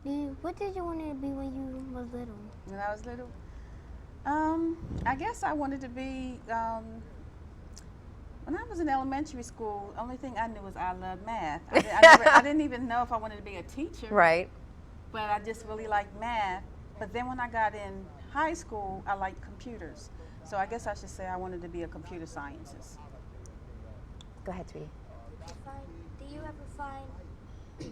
What did you want to be when you was little? When I was little, I guess I wanted to be. When I was in elementary school, only thing I knew was I loved math. I didn't even know if I wanted to be a teacher. Right. But I just really liked math. But then when I got in high school, I liked computers. So I guess I should say I wanted to be a computer scientist. Go ahead, sweetie. Do you ever find do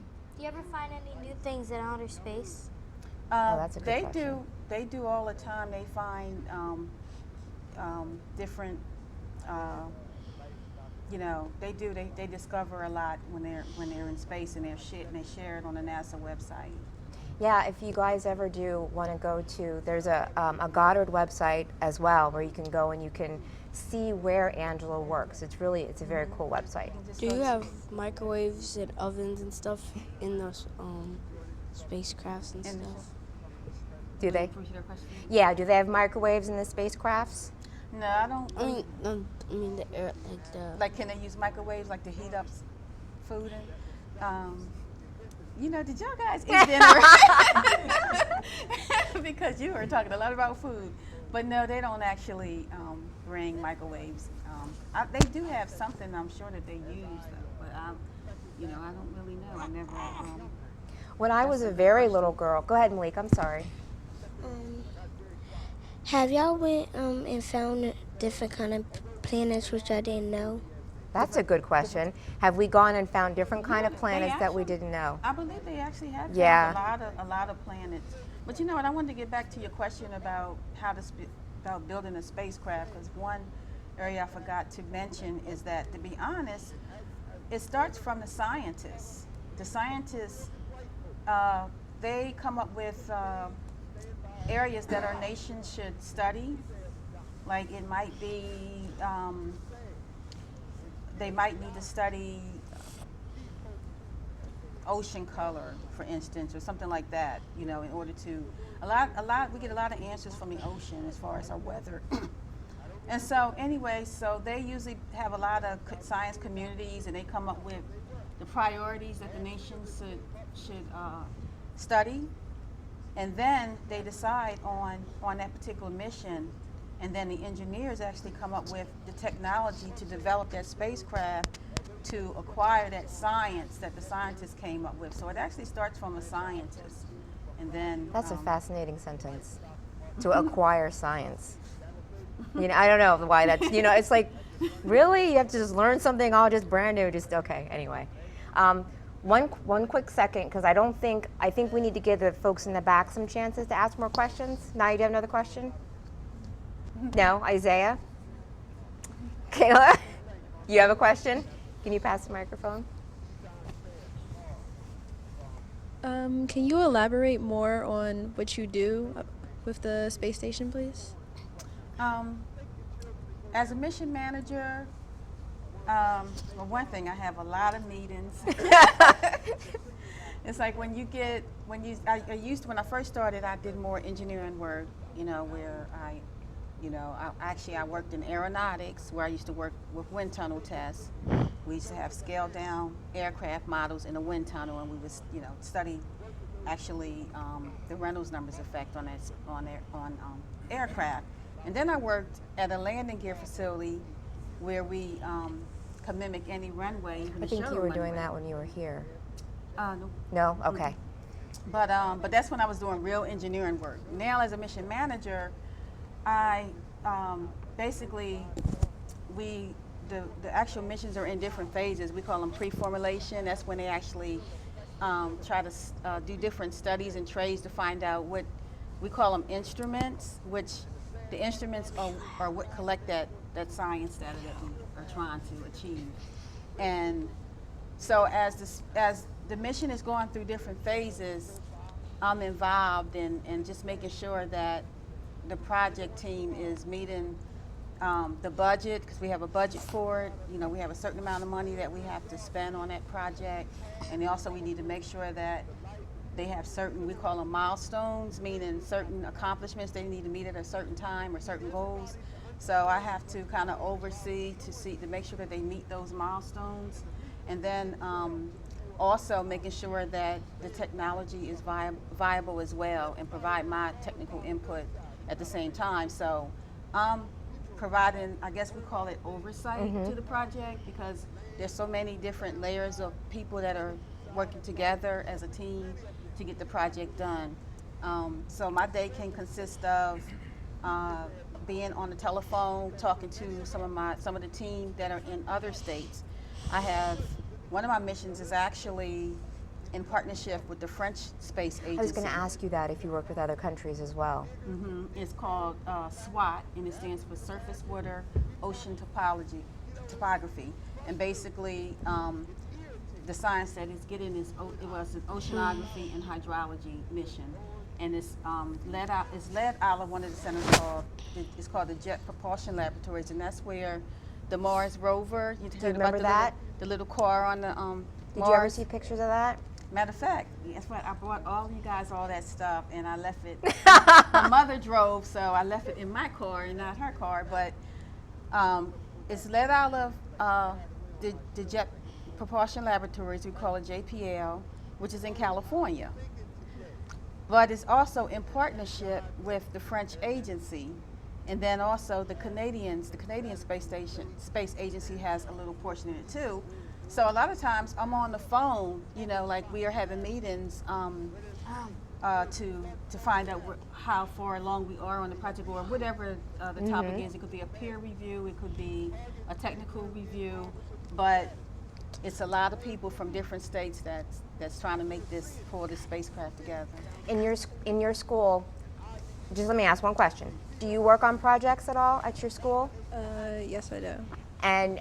you ever find any new things in outer space? That's a good They question. do. They do all the time. They find different. They do. They discover a lot when they're in space and they share it on the NASA website. Yeah, if you guys ever do want to go to, there's a Goddard website as well where you can go and you can see where Angela works. It's a very cool website. Do you have microwaves and ovens and stuff in those spacecrafts and stuff? Do they? Repeat your question? Yeah, do they have microwaves in the spacecrafts? No, I don't. I mean the air, like the. Like, can they use microwaves like to heat up food and? Did y'all guys eat dinner? Because you were talking a lot about food, but no, they don't actually bring microwaves. They do have something I'm sure that they use though, but I don't really know. I never. When I was a very little girl, go ahead, Malik, I'm sorry. Have y'all went and found different kind of planets which I didn't know? That's a good question. Have we gone and found different kind of planets that we didn't know? I believe they actually have Yeah. found a lot of planets. But you know what? I wanted to get back to your question about about building a spacecraft, because one area I forgot to mention is that, to be honest, it starts from the scientists. The scientists, they come up with areas that our nation should study. Like it might be, they might need to study ocean color, for instance, or something like that. In order to we get a lot of answers from the ocean as far as our weather. And so anyway, so they usually have a lot of science communities, and they come up with the priorities that the nation should study, and then they decide on that particular mission, and then the engineers actually come up with the technology to develop that spacecraft to acquire that science that the scientists came up with. So it actually starts from a scientist, and then That's a fascinating sentence. To acquire science. I don't know why that's, it's like, really? You have to just learn something all just brand new, okay, anyway. One quick second, because I think we need to give the folks in the back some chances to ask more questions. Now, you have another question? No? Isaiah? Kayla? You have a question? Can you pass the microphone? Can you elaborate more on what you do with the space station, please? As a mission manager, well, one thing, I have a lot of meetings. It's like when I first started, I did more engineering work, where I worked in aeronautics, where I used to work with wind tunnel tests. We used to have scaled down aircraft models in a wind tunnel, and we would, study actually the Reynolds numbers effect on aircraft. And then I worked at a landing gear facility where we could mimic any runway. Even I think you were doing that when you were here. No. No? Okay. But that's when I was doing real engineering work. Now, as a mission manager, I basically the actual missions are in different phases. We call them pre-formulation. That's when they actually try to do different studies and trades to find out what we call them instruments, which the instruments are what collect that science that we are trying to achieve. And so as the mission is going through different phases, I'm involved in just making sure that the project team is meeting the budget, because we have a budget for it. We have a certain amount of money that we have to spend on that project, and also we need to make sure that they have certain, we call them milestones, meaning certain accomplishments they need to meet at a certain time or certain goals. So I have to kind of oversee to make sure that they meet those milestones. And then also making sure that the technology is viable as well, and provide my technical input at the same time. So I'm providing, I guess we call it oversight to the project, because there's so many different layers of people that are working together as a team to get the project done. So my day can consist of being on the telephone, talking to some of the team that are in other states. I have one of my missions is actually in partnership with the French Space Agency. I was going to ask you that if you work with other countries as well. It's called SWOT, and it stands for Surface Water Ocean Topography. And basically, the science that it's getting is it was an oceanography and hydrology mission, and it's led out of one of the centers called the Jet Propulsion Laboratories, and that's where the Mars rover. Do you remember that? The little car on the Did Mars. you ever see pictures of that? Matter of fact, that's what I brought all you guys all that stuff, and I left it. My mother drove, so I left it in my car and not her car. But it's led out of the Jet Propulsion Laboratories. We call it JPL, which is in California. But it's also in partnership with the French agency, and then also the Canadian Space Agency has a little portion in it too. So a lot of times I'm on the phone, like we are having meetings to find out how far along we are on the project, or whatever the topic is. It could be a peer review, it could be a technical review, but it's a lot of people from different states that's trying to pull this spacecraft together. In your school, just let me ask one question. Do you work on projects at all at your school? Yes, I do. And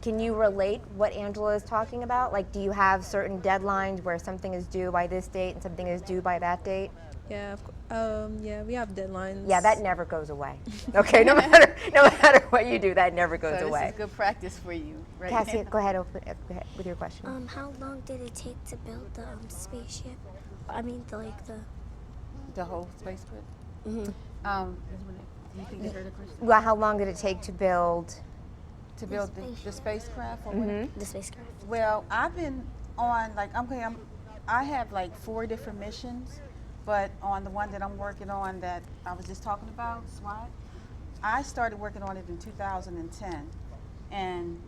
can you relate what Angela is talking about? Like, do you have certain deadlines where something is due by this date and something is due by that date? Yeah, yeah, we have deadlines. Yeah, that never goes away. Okay, no matter what you do, that never goes So away. this is good practice for you, right? Cassie, go ahead with your question. How long did it take to build the spaceship? I mean, The whole spaceship. You think you heard the question? Well, how long did it take to build? To build the spacecraft? Or what? the spacecraft. Well, I've been on I have 4 different missions, but on the one that I'm working on that I was just talking about, SWAT, I started working on it in 2010, and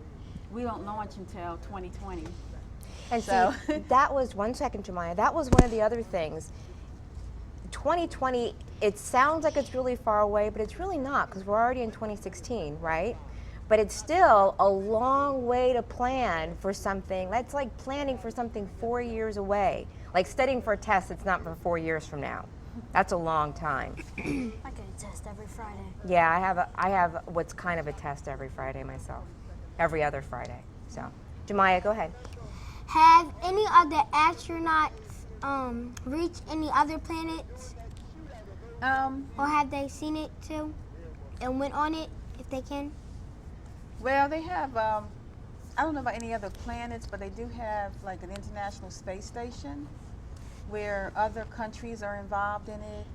we don't launch until 2020. And So- see, that was, one second, Jemiah, that was one of the other things. 2020, it sounds like it's really far away, but it's really not, because we're already in 2016, right? But it's still a long way to plan for something. That's like planning for something 4 years away. Like studying for a test that's not for 4 years from now. That's a long time. I get a test every Friday. Yeah, I have what's kind of a test every Friday myself. Every other Friday. So, Jemiah, go ahead. Have any other astronauts reached any other planets? Or have they seen it too and went on it if they can? Well, they have, I don't know about any other planets, but they do have an International Space Station where other countries are involved in it,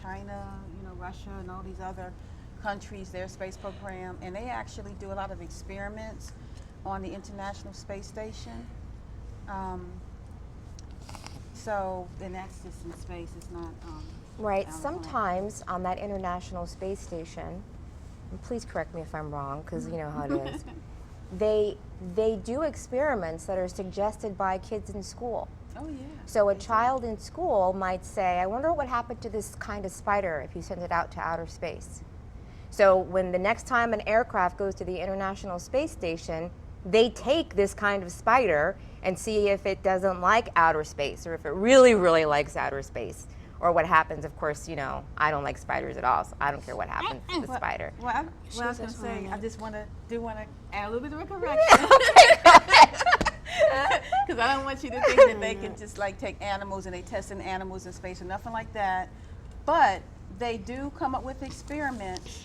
China, Russia, and all these other countries, their space program, and they actually do a lot of experiments on the International Space Station. So, and that's just in space, it's not Right, on the planet. sometimes on that International Space Station, and please correct me if I'm wrong, because you know how it is, they do experiments that are suggested by kids in school. Oh, yeah. So a child in school might say, I wonder what would happen to this kind of spider if you sent it out to outer space. So when the next time an aircraft goes to the International Space Station, they take this kind of spider and see if it doesn't like outer space, or if it really, really likes outer space. Or what happens, of course, I don't like spiders at all, so I don't care what happens to the spider. Well, I was going to say, I just want to add a little bit of a correction. Because I don't want you to think that they can just take animals and they test in animals in space or nothing like that. But they do come up with experiments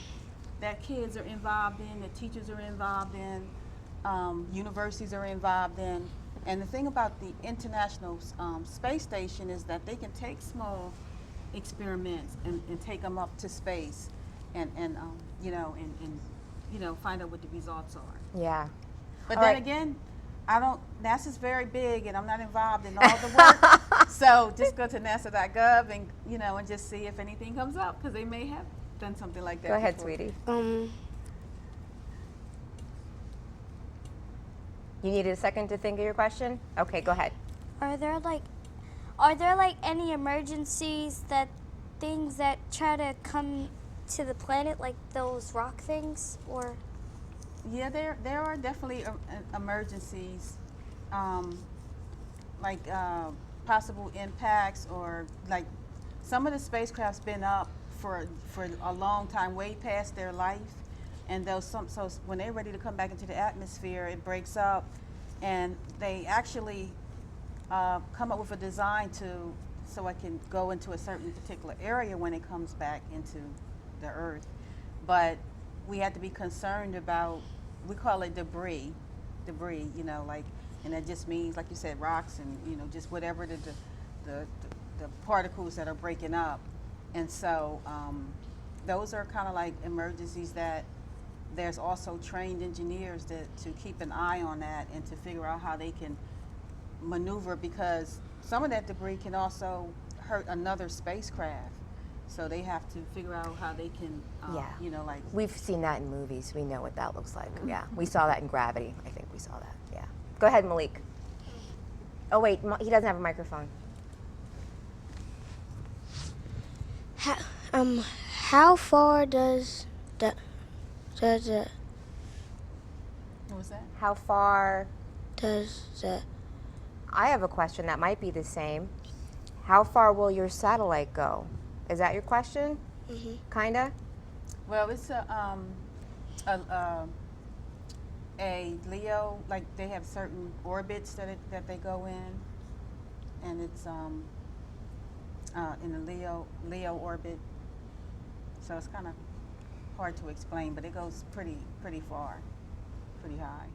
that kids are involved in, that teachers are involved in, universities are involved in. And the thing about the International Space Station is that they can take small experiments and take them up to space and find out what the results are. Yeah. But All then right. again, NASA's very big, and I'm not involved in all the work. So just go to nasa.gov and and just see if anything comes up, because they may have done something like that. Go ahead, before. sweetie. You needed a second to think of your question? Okay, go ahead. Are there like any emergencies, that things that try to come to the planet, like those rock things, or? Yeah, there are definitely emergencies, like possible impacts, or like some of the spacecraft's been up for a long time, way past their life, and so when they're ready to come back into the atmosphere, it breaks up, and they actually come up with a design so it can go into a certain particular area when it comes back into the Earth, but we had to be concerned about, we call it debris, like, and that just means, like you said, rocks and just whatever the particles that are breaking up, and so those are kind of like emergencies that there's also trained engineers to keep an eye on that and to figure out how they can maneuver, because some of that debris can also hurt another spacecraft. So they have to figure out how they can, like... We've seen that in movies. We know what that looks like. Yeah, we saw that in Gravity. I think we saw that, yeah. Go ahead, Malik. Oh, wait, he doesn't have a microphone. How far does the What was that? How far... does the... I have a question that might be the same. How far will your satellite go? Is that your question? Mm-hmm. Kinda? Well, it's a LEO, like they have certain orbits that they go in, and it's in the Leo orbit. So it's kind of hard to explain, but it goes pretty far, pretty high.